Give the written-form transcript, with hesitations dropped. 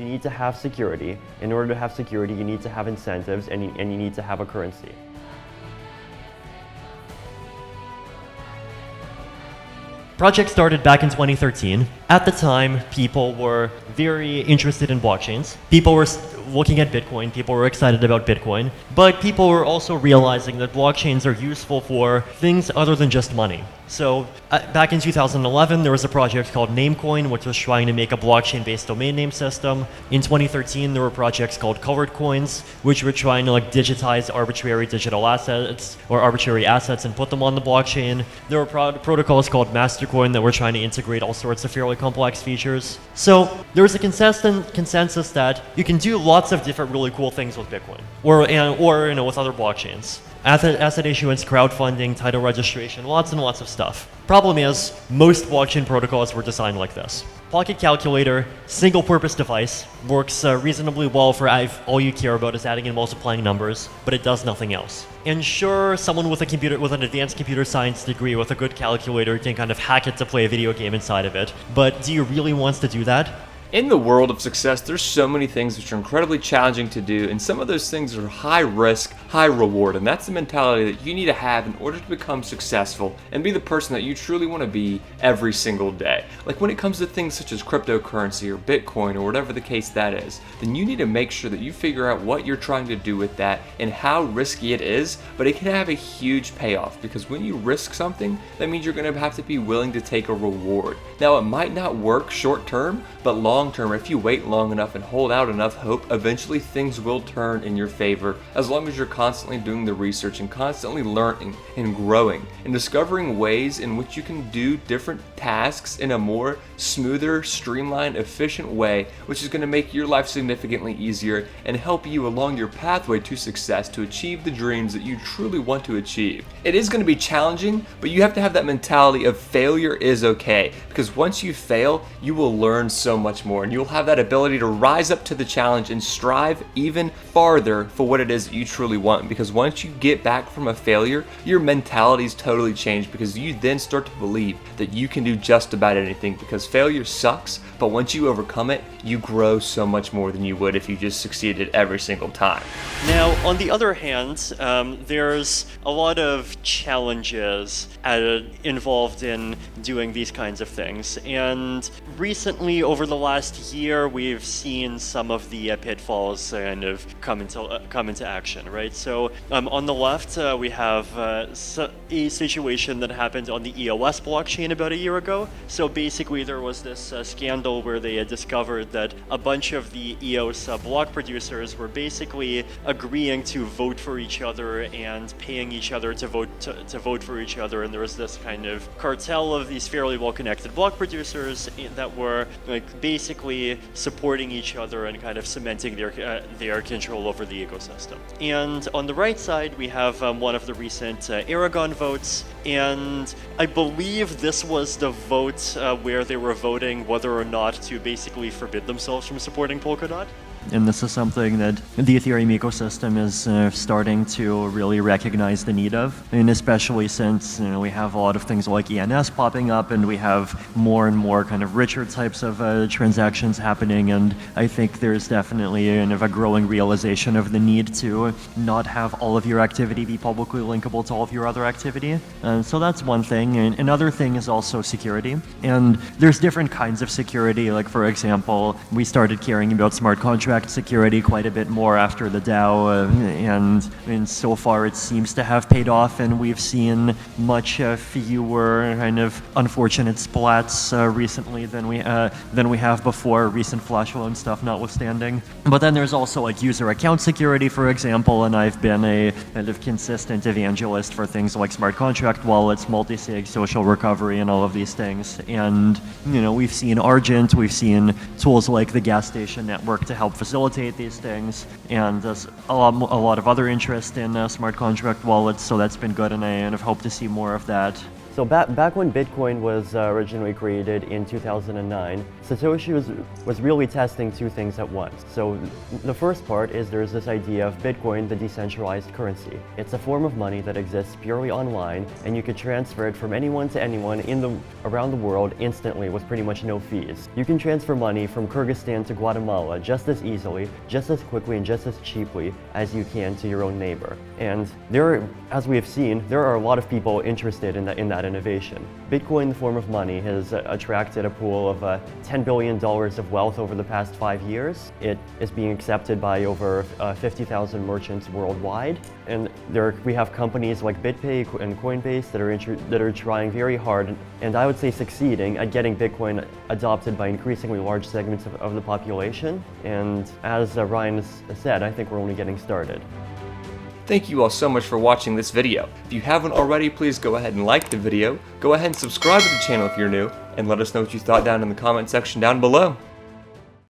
You need to have security. In order to have security, you need to have incentives, and you need to have a currency. Project started back in 2013. At the time, people were very interested in blockchains. People were looking at Bitcoin, people were excited about Bitcoin, but people were also realizing that blockchains are useful for things other than just money. So back in 2011, there was a project called Namecoin, which was trying to make a blockchain-based domain name system. In 2013, there were projects called Colored Coins, which were trying to digitize arbitrary digital assets or arbitrary assets and put them on the blockchain. There were protocols called Mastercoin that were trying to integrate all sorts of fairly complex features. So there was a consensus that you can do lots of different really cool things with Bitcoin, or with other blockchains. Asset issuance, crowdfunding, title registration, lots and lots of stuff. Problem is, most blockchain protocols were designed like this. Pocket calculator, single purpose device, works reasonably well for all you care about is adding and multiplying numbers, but it does nothing else. And sure, someone with an advanced computer science degree with a good calculator can kind of hack it to play a video game inside of it, but do you really want to do that? In the world of success, there's so many things which are incredibly challenging to do, and some of those things are high risk, high reward, and that's the mentality that you need to have in order to become successful and be the person that you truly want to be every single day. Like when it comes to things such as cryptocurrency or Bitcoin or whatever the case that is, then you need to make sure that you figure out what you're trying to do with that and how risky it is, but it can have a huge payoff, because when you risk something, that means you're going to have to be willing to take a reward. Now, it might not work short term, but long term, if you wait long enough and hold out enough hope, eventually things will turn in your favor, as long as you're constantly doing the research and constantly learning and growing and discovering ways in which you can do different tasks in a more smoother, streamlined, efficient way, which is going to make your life significantly easier and help you along your pathway to success to achieve the dreams that you truly want to achieve. It is going to be challenging, but you have to have that mentality of failure is okay, because once you fail, you will learn so much more, and you'll have that ability to rise up to the challenge and strive even farther for what it is that you truly want. Because once you get back from a failure, your mentality's totally changed, because you then start to believe that you can do just about anything, because failure sucks, but once you overcome it, you grow so much more than you would if you just succeeded every single time. Now, on the other hand, there's a lot of challenges involved in doing these kinds of things, and recently, over the last year, we've seen some of the pitfalls kind of come into action, right? So on the left, we have a situation that happened on the EOS blockchain about a year ago. So basically, there was this scandal where they had discovered that a bunch of the EOS block producers were basically agreeing to vote for each other and paying each other to vote for each other, and there was this kind of cartel of these fairly well-connected block producers that were basically supporting each other and kind of cementing their control over the ecosystem. And on the right side, we have one of the recent ragon votes, and I believe this was the vote where they were voting whether or not to basically forbid themselves from supporting Polkadot. And this is something that the Ethereum ecosystem is starting to really recognize the need of, and especially since we have a lot of things like ENS popping up, and we have more and more kind of richer types of transactions happening, and I think there's definitely kind of a growing realization of the need to not have all of your activity be publicly linkable to all of your other activity. So that's one thing. And another thing is also security, and there's different kinds of security. Like, for example, we started caring about smart contracts security quite a bit more after the DAO, and so far it seems to have paid off, and we've seen much fewer kind of unfortunate splats recently than we have before, recent flash loan stuff notwithstanding. But then there's also like user account security, for example, and I've been a kind of consistent evangelist for things like smart contract wallets, multi-sig, social recovery, and all of these things. And we've seen Argent, we've seen tools like the gas station network to help facilitate these things, and there's a lot of other interest in smart contract wallets, so that's been good, and I hope to see more of that. So back when Bitcoin was originally created in 2009, Satoshi was really testing two things at once. So the first part is there's this idea of Bitcoin, the decentralized currency. It's a form of money that exists purely online, and you could transfer it from anyone to anyone around the world instantly with pretty much no fees. You can transfer money from Kyrgyzstan to Guatemala just as easily, just as quickly, and just as cheaply as you can to your own neighbor. And as we have seen, there are a lot of people interested in that innovation. Bitcoin, the form of money, has attracted a pool of $10 billion of wealth over the past 5 years. It is being accepted by over 50,000 merchants worldwide. And we have companies like BitPay and Coinbase that are trying very hard, and I would say succeeding, at getting Bitcoin adopted by increasingly large segments of the population. And as Ryan said, I think we're only getting started. Thank you all so much for watching this video. If you haven't already, please go ahead and like the video, go ahead and subscribe to the channel if you're new, and let us know what you thought down in the comment section down below.